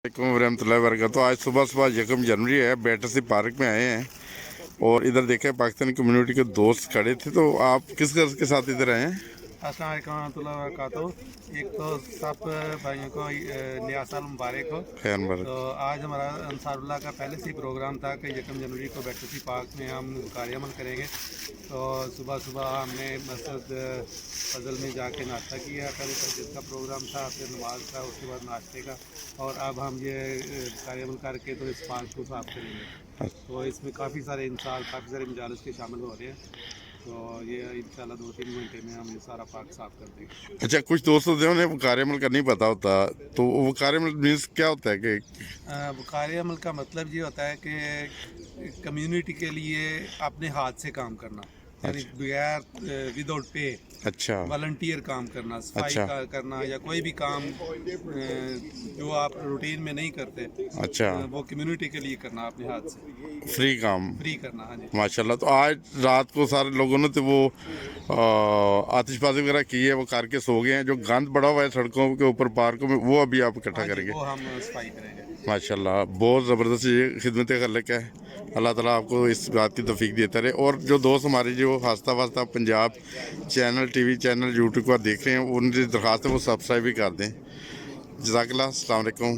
वरहमतुल्लाहि वबरकातुहू। आज सुबह सुबह 1 जनवरी है, बैटरसी पार्क में आए हैं और इधर देखे पाकिस्तानी कम्युनिटी के दोस्त खड़े थे। तो आप किस गर्ज के साथ इधर आए हैं? अस्सलाम वालेकुम रहमतुल्लाहि व बरकातुहू। एक तो सब भाइयों को नया साल मुबारक हो। खैर मुबारक। तो आज हमारा अंसारुल्लाह का पहले से ही प्रोग्राम था कि 1 जनवरी को बैटरसी पार्क में हम कार्यक्रम करेंगे। तो सुबह सुबह हमने मस्जिद फजल में जाके नाश्ता किया, कल तहज्जुद का प्रोग्राम था, फिर नमाज था, उसके बाद नाश्ते का, और अब हम ये कार्यक्रम करके तो इस पार्क को साफ करेंगे। तो इसमें काफ़ी सारे मजालिस के शामिल हो रहे हैं। तो ये इंशाल्लाह 2-3 घंटे में हम ये सारा पार्क साफ कर देंगे। अच्छा, कुछ दोस्तों जो उन्हें वकार अमल का नहीं पता होता, तो वकार अमल मीन्स क्या होता है? कि वकार अमल का मतलब ये होता है कि कम्युनिटी के लिए अपने हाथ से काम करना, यानी बगैर विदाउट पे अच्छा वॉलंटियर काम करना, सफाई का करना, या कोई भी काम जो आप रूटीन में नहीं करते, अच्छा, वो कम्युनिटी के लिए करना, अपने हाथ से फ्री काम फ्री करना। हाँ जी, माशाल्लाह। तो आज रात को सारे लोगों ने तो वो आतिशबाजी वगैरह की है, वो करके सो गए हैं। जो गंद पड़ा हुआ है सड़कों के ऊपर, पार्कों में, वो अभी आप इकट्ठा हाँ जी, करेंगे? वो हम सफाई करेंगे माशाल्लाह, बहुत ज़बरदस्त ये खिदमत खलक है। अल्लाह ताला आपको इस बात की तौफीक देता रहे। और जो दोस्त हमारे जो हास्ता वास्ता Punjab channel, TV channel, YouTube पर देख रहे हैं, उनकी दरख्वास्त है वो सब्सक्राइब भी कर दें। जज़ाकल्लाह, अस्सलाम वालेकुम।